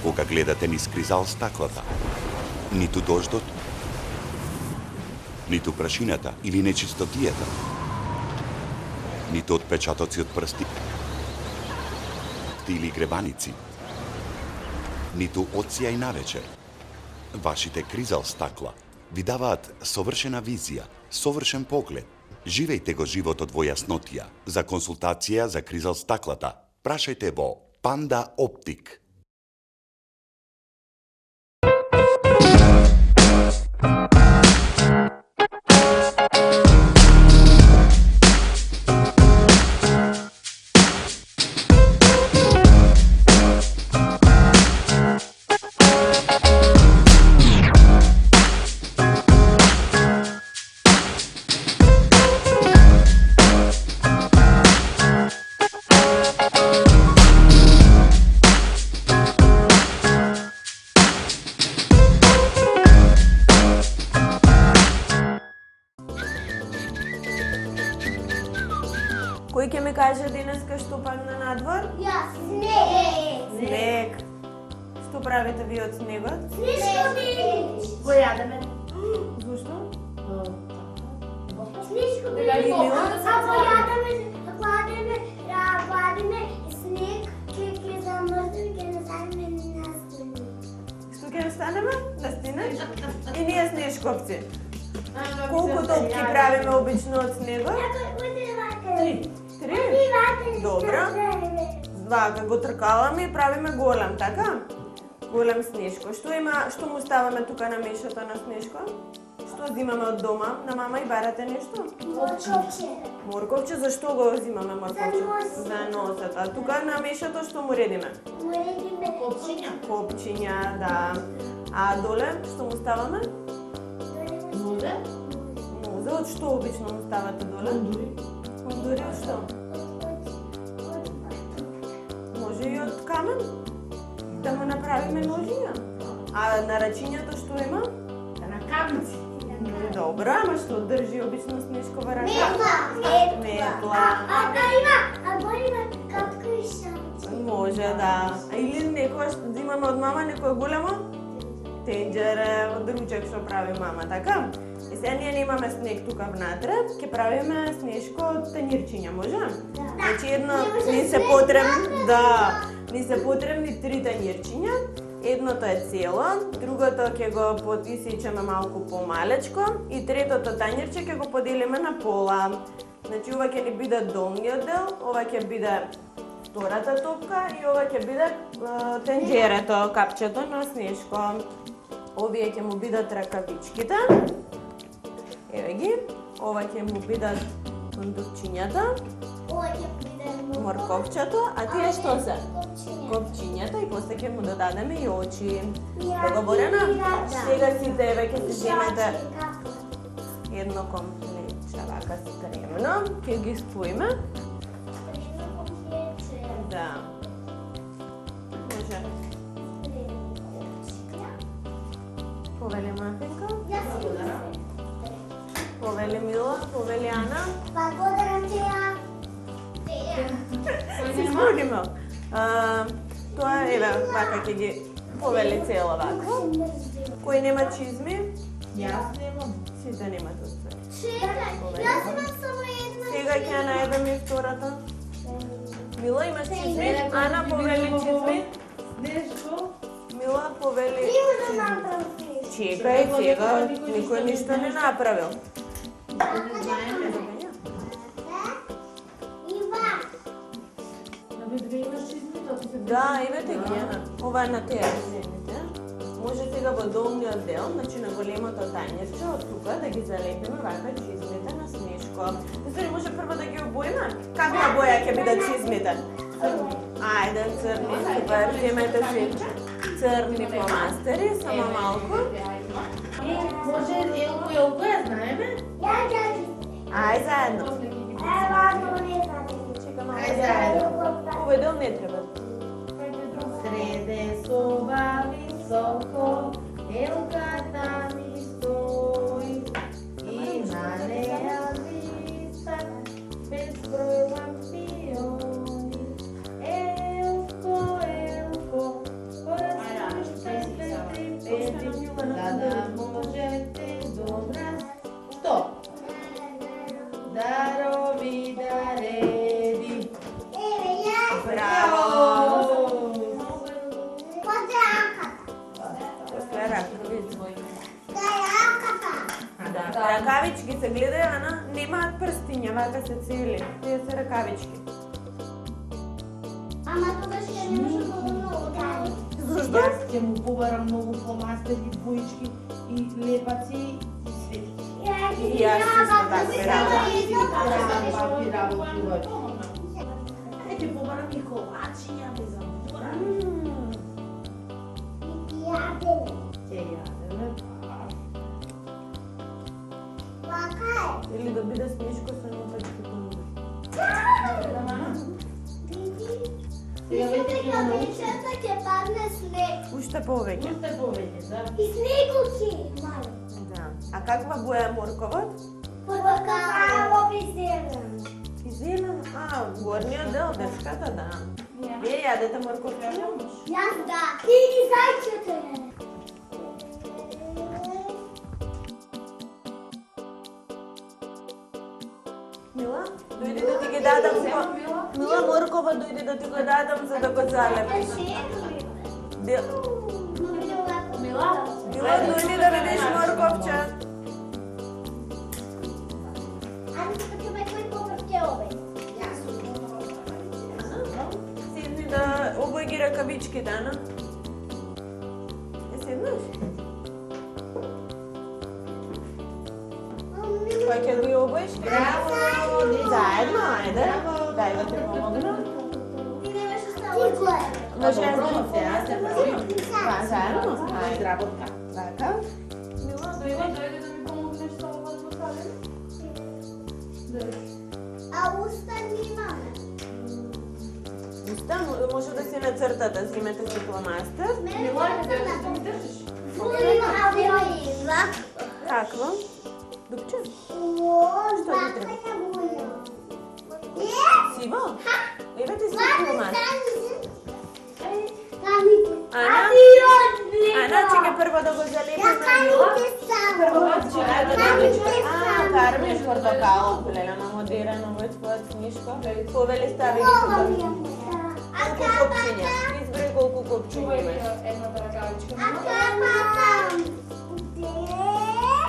кога гледате низ кризал стаклата. Ниту дождот, ниту прашината или нечистотијата, ниту отпечатоци од прсти или гребаници, ниту одсија и навечер. Вашите кризал стакла ви даваат совршена визија, совршен поглед. Живејте го животот во јаснотија. За консултација за кризал стаклата, прашајте во Панда Оптик. Кој ќе ми каже денеска што падна надвор? Јас, снег. Снег. Што правите ви од снегот? Снежко Го јадеме. Зошто? Снежко Дали Ако јадеме снег, ќе замрзне, ќе не станеме ни на стене. Што ќе станеме? На стена? И ние снежковци. Колку топки правиме обично од снегот? Три? Добро. Вака го тркаламе и правиме голем, така? Голем снежко. Што му ставаме тука на мешото на снежко? Што зимаме од дома? На мама и барате нешто? Морковче. Морковче, зашто го зимаме морковче? За носот. За носот. А тука на мешото што му редиме? Моредиме Копчиња. Копчиња, да. А доле што му ставаме? Нозе. Нозе, од што обично му ставате доле? Дури од што? Може и од камен? Да му направиме ножиња? А на рачињето што има? Ракавици. Добро, ама што држи обично снежкова рака? Метла. Або има капка и шамче. Може, да. Или некојаш имаме од мама некој големо? Тенџере, од ручек што прави мама, така? И сега ние немаме снег тука внатре, ќе правиме снежко од тенирчиња, може? Значи едно ни се потребни, ни се потребни 3 тенирчиња. Едното е цело, другото ќе го исечеме малку помалечко и третото тањерче ќе го поделиме на пола. Значи ова ќе ни биде долниот дел, ова ќе биде втората топка и ова ќе биде тенџерето, капчето на снежко. Овие ќе му бидат ракавичките. Еве ги. Ова ќе му бидат кондукчињата, морковчето, а тие што се? Копчињата и после ќе му додадеме и очи. Договорено? Сега сите еве ќе си земете едно комплетче вака спремно, ќе ги споиме. Да. Може. Повели Мафинка? Повели Мила, повели Ана. Благодарам ти ја. Си спомнимо. Тоа еве вака ќе ги повели цело вака. Кој нема чизми? Јас немам. Сите немат од све. Чекај, јас имам само една. Сега ќе ја најдеме и втората. Мила имаш чизми? Ана повели чизми? Снежко. Мила повели Ти да чизми. направиш. Чекај, сега никој ништо не направил. Не знаеме. Ива. Да би две имаш чизмите, ако се Да, имате ги, Ана. Ова е на теја земите. Може сега во долниот дел, значи на големото тањерче, од тука да ги залепиме вака чизмите на снежко. Дали може прво да ги обоиме? Каква боја ќе бидат чизмите? Ајде, црни, супер, земете си црни фломастери, само малку. Може елко ја знаеме? Ја. Ај, заедно. Ева, не знам. Чека малку. Ај, заедно. Овој дел не треба. Среде соба високо, елката ми стои и на неја висат безброј лампиони. Елко, елко, Браво! После раката. После ракавици. Да, раката. Да, ракавички се гледај, Ана, немаат прстиња, вака се цели. Тие се ракавички. Ама тогаш ќе не може да удари. Зашто? Јас ќе му побарам многу фломастери, боички и лепаци и светки. И јас исто такви работи. Папи работи. Ќе побарам и колачиња, бе заборам. Јадене. Ќе јадеме. Вака е. Или да биде снежко со нопачки помидори. Сега веќе ќе имаме Кабичата ќе падне снег. Уште повеќе. уште повеќе, да. И снегови, мали. Да. А каква боја е морковот? Покакаво и зелен. И зелен. А, горниот дел, дршката, да. Вие јадете морковчиња? Јас да. И зајчето е. Мила, дојди да ти ги дадам. Мила, моркова дојди да ти го дадам за да го залепиш. Мила, дојди да видиш морковче. Седни да обој ги ракавичките, Ана. Седнеш? Кој ќе ги обоиш? Браво! Заедно, ајде. Дај да ти помогна. Може Јас се правим. Па, заедно? Ајде. Работка. Така. Мила, дојди да ми помогнеш со ова поставено. А уста немаме. Уста, може да си нацртате, зимете си фломастер. Мила, да ми држиш. Каква? Дупче? Сиво? Еве ти си фломастер. Ана, чекай прво да го залепиме. Прво чекай да добичка. Кармиш портокалот, Лелена, модерен овој твојот снишко. Повели стави ги тука. Колку копчиња? Изброј колку копчиња имаш. Едната ракавичка.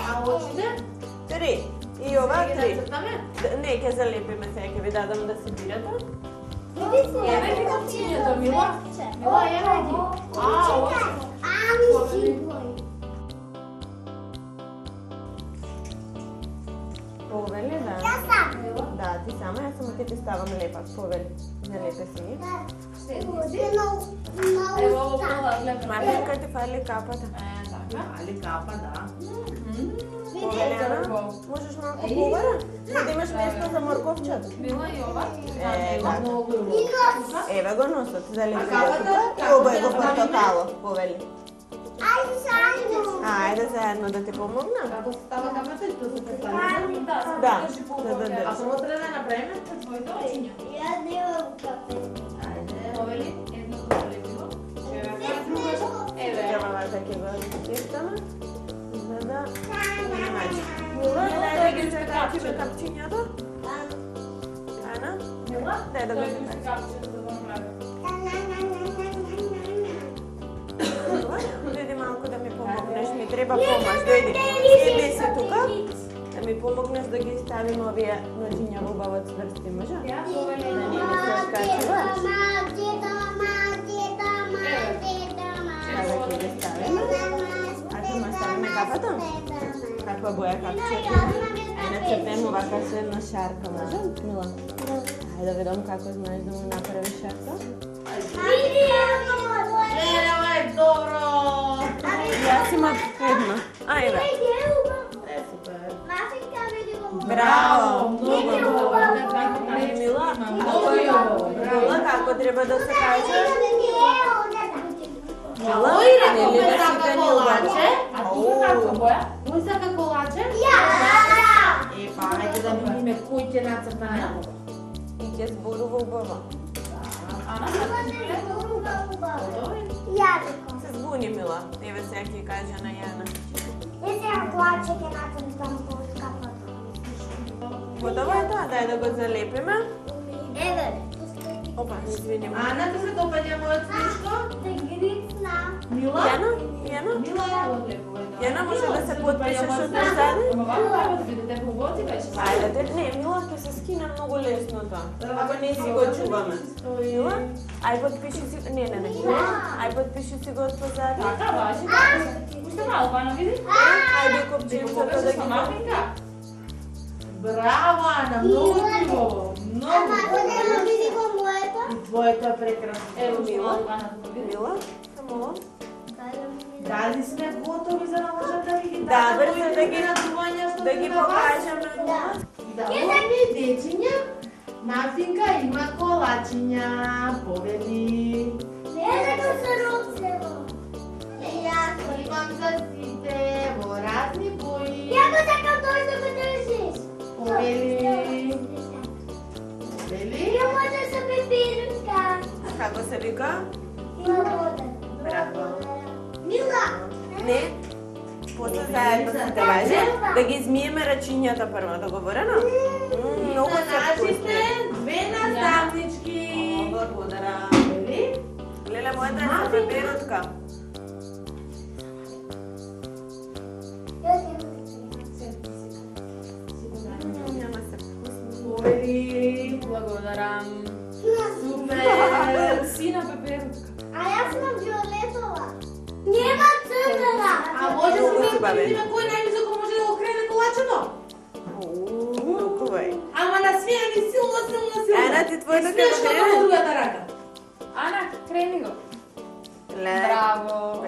А очите? 3. И ова 3. Нацртаме? Не, ќе залепиме сега, ќе ви дадам да си бирате. Еве ги копчињата, Мила. Мила, еве ги. А, очите. Повели, да. Да, ти сама, јас само ќе ти ставам лепак, повели. Залепе си ги. Ево ово кола, гледа. Мартинка ти фали капата. Така, али капа, да. Повели, Ана, можеш малку повара? За да имаш место за морковчето. Мила и ова. Така. Многу е убаво. Еве го носот, залепи А го капата? тука и обој го портокало, повели. Ајде, Ајде заедно да ти помогна. Како се става капата и тоа се препари? Да, А само треба да направиме со твоите очиња. Јас немам капе. Ајде, овели, едно го залепило. Еве. Треба вака ќе го чистаме. За да имаш. Мила, дај да ги закачиме капчињата. Ана, Мила, дај да го дојди се капчето да го направи. Дојди малку да ми помогнеш, ми треба помош, дојди. Седни се тука, да ми помогнеш да ги ставим овие ножиња во убаво цврсти, може? Јас овели Да не едно. ми се скачуваш. Сега ќе ги ставиме. А тума ставиме капата? Каква боја капчето? Ај нацртемо вака со една шарка, може? Мила? Ајде да видам како знаеш да му направиш шарка. Ева е добро. Јас имам една. Ајде. Е, супер. Браво! Многу е убаво. Мила, Многу е убаво. Мила, како треба да се каже? Мила, Ој, реков, нели кој да си сака тени колаче? А ти Оу. каква боја? Кој сака колаче? Е, па, ајде да видиме кој ќе нацрта негово. И ќе зборува убаво. Ана, сака Се збуни, Мила. Еве сега ќе каже на Јана. Готово е тоа? Дај да го залепиме. Еве, Опа, извини. Ана, ти се допаѓа мојот снежко? Да грицна. Мила? Јана? Мила, Јана, може да се подпишеш од назаде? Ама вака треба да бидете поугоци беше. Ајде, не, Мила ќе се скина многу лесно тоа. Ако не си го чуваме. Мила, ај подпиши си, не. Ај подпиши си го од позади. Така, важи, така. Уште малку, Ана, види? Ајде Ти копченцата покажеш да на ги мафинка? Браво, Ана, многу убаво. Многу. Одемо види го моето. Твоето е прекрасно. Ево, Мила. Ана, да види. Мила, само. Дали сме готови за да можем да ви ги Да, дадем брзо овие да ги натрувања што Да се ги на вас? покажеме. Да, овие дечиња, Мафинка има колачиња, повели. Не дека се родсево. Ја. Имам за сите во разни бои. Ја го сакам тој да го држиш. Повели. Повели. Ја може со пепирка. Како се вика? Има вода. Браво. Мила. Не. После заедно се траже да ги измиеме рачињата прво, договорено? Многу За се нашите вкусни. две наставнички. Благодарам. Повели. Леле, мојата е со пеперутка. Нема се вкусни. Повели. Благодарам. Супер. Сина пеперутка. А јас сум виолетова. Нема црвена. А може Многу да си бавен. видиме кој највисоко може да го крене колачето? Толкова е. Ама на свија ни силно. Ена, ти твојно Снежко како во крене? другата рака. Ана, крени го. Ле. Браво.